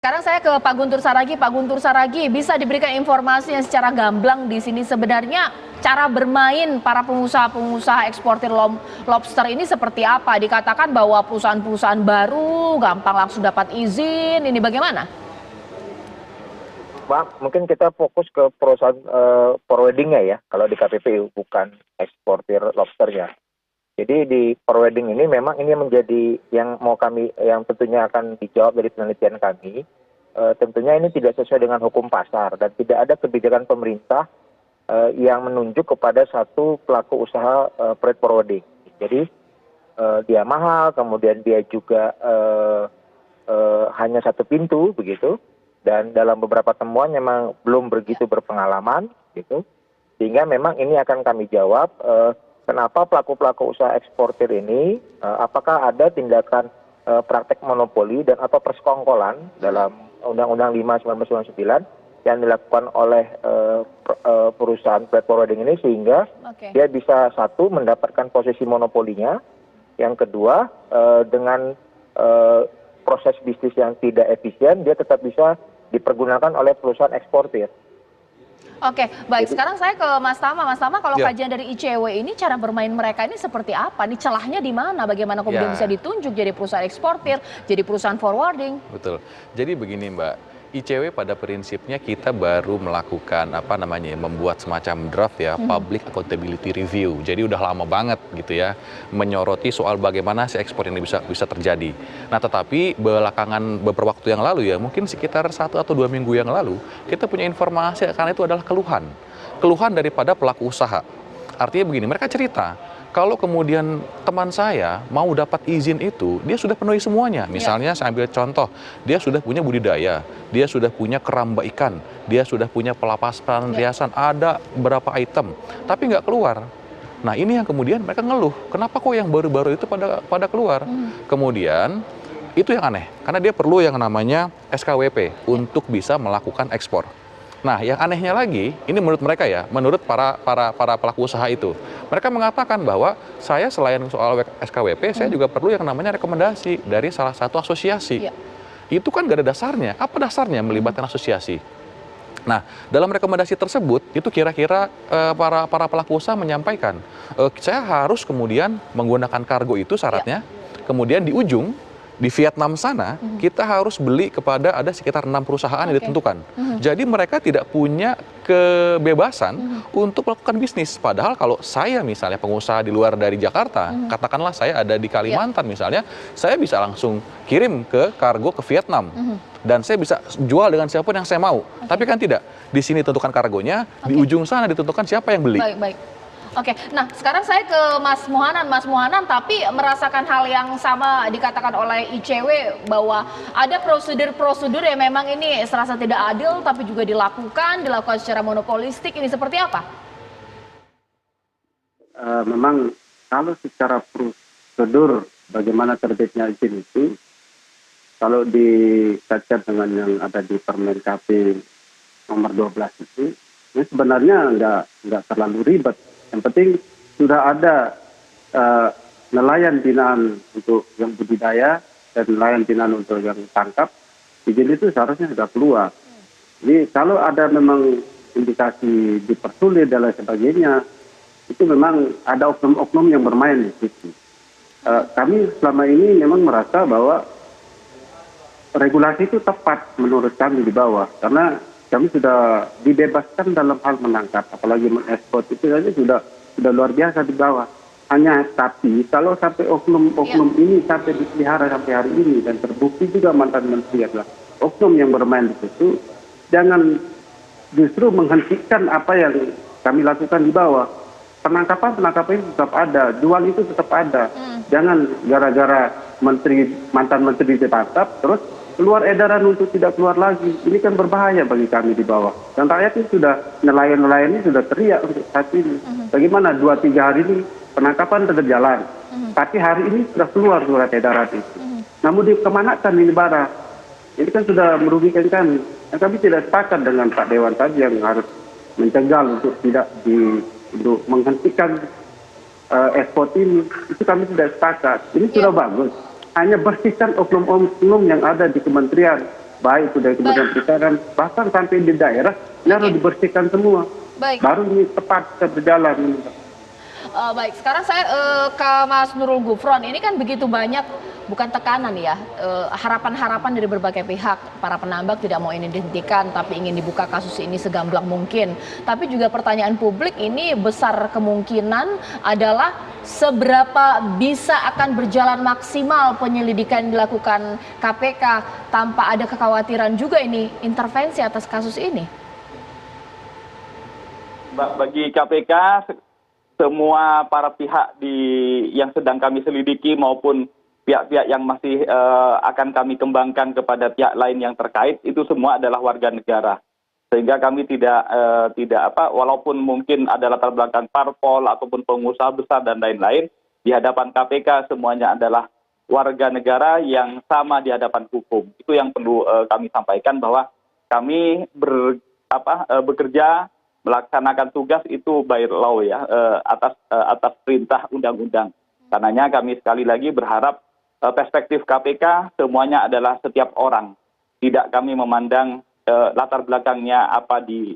Sekarang saya ke Pak Guntur Saragi. Pak Guntur Saragi, bisa diberikan informasi yang secara gamblang di sini sebenarnya cara bermain para pengusaha-pengusaha eksportir lobster ini seperti apa? Dikatakan bahwa perusahaan-perusahaan baru gampang langsung dapat izin. Ini bagaimana? Pak, mungkin kita fokus ke perusahaan forwardingnya ya, kalau di KPPU, bukan eksportir lobsternya. Jadi di forwarding ini memang ini menjadi yang yang tentunya akan dijawab dari penelitian kami. Tentunya ini tidak sesuai dengan hukum pasar dan tidak ada kebijakan pemerintah yang menunjuk kepada satu pelaku usaha freight forwarding. Jadi dia mahal, kemudian dia juga hanya satu pintu begitu, dan dalam beberapa temuan memang belum begitu berpengalaman gitu, sehingga memang ini akan kami jawab. Kenapa pelaku-pelaku usaha eksportir ini, apakah ada tindakan praktek monopoli dan atau persekongkolan dalam Undang-Undang 5 1999 yang dilakukan oleh perusahaan freight forwarding ini, sehingga dia bisa satu mendapatkan posisi monopolinya, yang kedua dengan proses bisnis yang tidak efisien dia tetap bisa dipergunakan oleh perusahaan eksportir. Oke, baik. Sekarang saya ke Mas Tama. Mas Tama, kalau kajian dari ICW ini cara bermain mereka ini seperti apa? Nih celahnya di mana? Bagaimana kemudian bisa ditunjuk jadi perusahaan eksportir, jadi perusahaan forwarding? Betul. Jadi begini Mbak, ICW pada prinsipnya kita baru melakukan membuat semacam draft ya, Public Accountability Review. Jadi udah lama banget gitu ya, menyoroti soal bagaimana si ekspor ini bisa terjadi. Nah tetapi belakangan beberapa waktu yang lalu ya, mungkin sekitar 1 atau 2 minggu yang lalu, kita punya informasi karena itu adalah keluhan daripada pelaku usaha. Artinya begini, mereka cerita, kalau kemudian teman saya mau dapat izin itu, dia sudah penuhi semuanya. Misalnya saya ambil contoh, dia sudah punya budidaya, dia sudah punya keramba ikan, dia sudah punya pelapasan riasan, ada berapa item, tapi nggak keluar. Nah ini yang kemudian mereka ngeluh, kenapa kok yang baru-baru itu pada keluar? Kemudian itu yang aneh, karena dia perlu yang namanya SKWP untuk bisa melakukan ekspor. Nah, yang anehnya lagi, ini menurut mereka ya, menurut para pelaku usaha itu, mereka mengatakan bahwa saya selain soal SKWP, saya juga perlu yang namanya rekomendasi dari salah satu asosiasi. Itu kan gak ada dasarnya. Apa dasarnya melibatkan asosiasi? Nah, dalam rekomendasi tersebut, itu kira-kira para pelaku usaha menyampaikan, saya harus kemudian menggunakan kargo itu syaratnya, kemudian di ujung, di Vietnam sana, kita harus beli kepada ada sekitar 6 perusahaan yang ditentukan. Jadi mereka tidak punya kebebasan untuk melakukan bisnis. Padahal kalau saya misalnya pengusaha di luar dari Jakarta, katakanlah saya ada di Kalimantan misalnya, saya bisa langsung kirim ke kargo ke Vietnam. Dan saya bisa jual dengan siapapun yang saya mau. Tapi kan tidak. Di sini tentukan kargonya, di ujung sana ditentukan siapa yang beli. Baik. Oke, nah sekarang saya ke Mas Muhanan. Mas Muhanan, tapi merasakan hal yang sama dikatakan oleh ICW bahwa ada prosedur-prosedur yang memang ini serasa tidak adil tapi juga dilakukan secara monopolistik. Ini seperti apa? Memang kalau secara prosedur bagaimana terbitnya izin itu, kalau dikaitkan dengan yang ada di Permen KP nomor 12 itu, ini sebenarnya nggak terlalu ribet. Yang penting sudah ada nelayan binaan untuk yang budidaya dan nelayan binaan untuk yang tangkap, izin itu seharusnya sudah keluar. Jadi kalau ada memang indikasi dipersulit dan lain sebagainya, itu memang ada oknum-oknum yang bermain di situ. Kami selama ini memang merasa bahwa regulasi itu tepat menurut kami di bawah, karena kami sudah dibebaskan dalam hal menangkap, apalagi mengekspor itu saja sudah luar biasa di bawah. Hanya tapi kalau sampai oknum ini sampai dipelihara sampai hari ini dan terbukti juga mantan menteri adalah oknum yang bermain di situ, jangan justru menghentikan apa yang kami lakukan di bawah. Penangkapan itu tetap ada, jual itu tetap ada. Jangan gara-gara mantan menteri ditangkap terus keluar edaran untuk tidak keluar lagi. Ini kan berbahaya bagi kami di bawah. Dan rakyat ini nelayan-nelayan ini sudah teriak untuk saat ini. Bagaimana 2-3 hari ini penangkapan tetap jalan. Tapi hari ini sudah keluar surat edaran itu. Namun dikemanakan ini barang. Ini kan sudah merugikan kami. Dan kami tidak sepakat dengan Pak Dewan tadi yang harus mencegah untuk untuk menghentikan ekspor ini. Itu kami tidak sepakat. Ini sudah bagus. Hanya bersihkan oknum-oknum yang ada di kementerian. baik itu dari Kementerian Perikanan, bahkan sampai di daerah, ini harus dibersihkan semua. Baik. Baru ini tepat berjalan. Baik, sekarang saya ke Mas Nurul Gufron. Ini kan begitu banyak, bukan tekanan ya, harapan-harapan dari berbagai pihak. Para penambak tidak mau ini dihentikan, tapi ingin dibuka kasus ini segamblang mungkin. Tapi juga pertanyaan publik ini besar kemungkinan adalah seberapa bisa akan berjalan maksimal penyelidikan yang dilakukan KPK tanpa ada kekhawatiran juga ini intervensi atas kasus ini. Bagi KPK, semua para pihak yang sedang kami selidiki maupun pihak-pihak yang masih akan kami kembangkan kepada pihak lain yang terkait, itu semua adalah warga negara. Sehingga kami tidak walaupun mungkin ada latar belakang parpol ataupun pengusaha besar dan lain-lain, di hadapan KPK semuanya adalah warga negara yang sama di hadapan hukum. Itu yang perlu kami sampaikan, bahwa kami bekerja melaksanakan tugas itu by law ya, atas perintah undang-undang. Karenanya kami sekali lagi berharap perspektif KPK semuanya adalah setiap orang, tidak kami memandang latar belakangnya apa di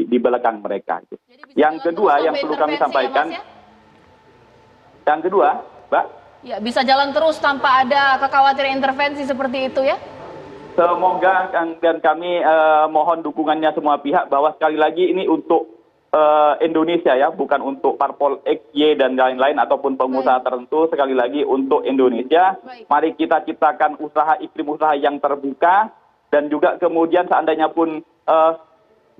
belakang mereka. Yang kedua yang perlu kami sampaikan, yang kedua, Mbak, ya bisa jalan terus tanpa ada kekhawatiran intervensi seperti itu ya. Semoga, dan kami mohon dukungannya semua pihak, bahwa sekali lagi ini untuk Indonesia ya, bukan untuk parpol X, Y, dan lain-lain ataupun pengusaha tertentu. Sekali lagi untuk Indonesia. Mari kita ciptakan iklim usaha yang terbuka, dan juga kemudian seandainya pun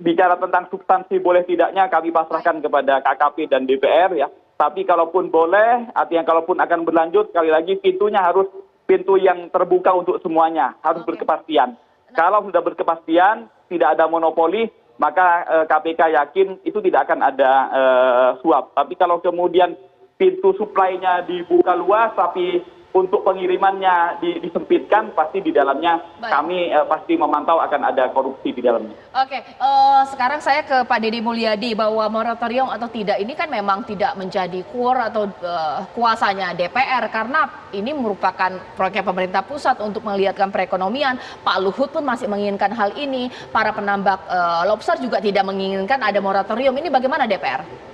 bicara tentang substansi boleh tidaknya kami pasrahkan kepada KKP dan DPR ya. Tapi kalaupun boleh, artinya kalaupun akan berlanjut, sekali lagi pintunya harus pintu yang terbuka untuk semuanya, harus berkepastian. Kalau sudah berkepastian, tidak ada monopoli, maka KPK yakin itu tidak akan ada suap. Tapi kalau kemudian pintu supply-nya dibuka luas, tapi untuk pengirimannya disempitkan, pasti di dalamnya kami pasti memantau akan ada korupsi di dalamnya. Oke, sekarang saya ke Pak Deddy Mulyadi, bahwa moratorium atau tidak ini kan memang tidak menjadi core atau kuasanya DPR, karena ini merupakan proyek pemerintah pusat untuk melihatkan perekonomian. Pak Luhut pun masih menginginkan hal ini, para penambak lobster juga tidak menginginkan ada moratorium. Ini bagaimana DPR?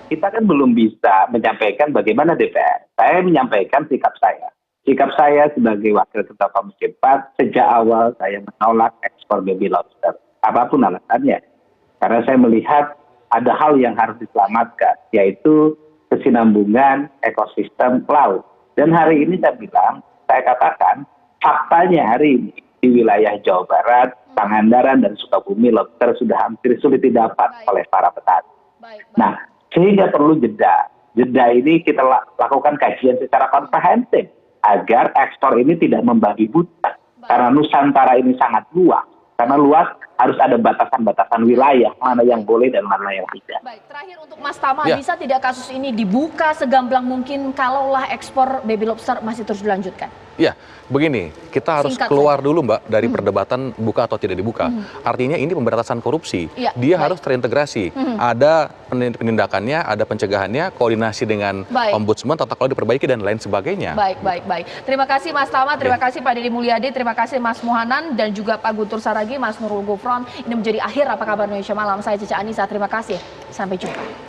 Kita kan belum bisa menyampaikan bagaimana DPR. Saya menyampaikan sikap saya. Sikap saya sebagai Wakil Ketua Komisi 4, sejak awal saya menolak ekspor baby lobster. Apapun alasannya. Karena saya melihat ada hal yang harus diselamatkan, yaitu kesinambungan ekosistem laut. Dan hari ini saya katakan, faktanya hari ini di wilayah Jawa Barat, Pangandaran, dan Sukabumi, lobster sudah hampir sulit didapat oleh para petani. Nah, sehingga perlu jeda. Jeda ini kita lakukan kajian secara komprehensif agar ekspor ini tidak membabi buta. Karena Nusantara ini sangat luas. Karena luas harus ada batasan-batasan wilayah, mana yang boleh dan mana yang tidak. Baik, terakhir untuk Mas Tama, bisa tidak kasus ini dibuka segamblang mungkin kalaulah ekspor baby lobster masih terus dilanjutkan? Ya, begini, kita harus keluar dulu Mbak dari perdebatan buka atau tidak dibuka. Artinya ini pemberantasan korupsi, dia harus terintegrasi. Ada penindakannya, ada pencegahannya, koordinasi dengan ombudsman, tata kelola diperbaiki, dan lain sebagainya. Baik. Terima kasih Mas Tama, terima kasih Pak Deddy Mulyadi, terima kasih Mas Muhanan, dan juga Pak Guntur Saragih, Mas Nurul Gufron. Ini menjadi akhir Apa Kabar Indonesia Malam. Saya Cica Anissa, terima kasih. Sampai jumpa.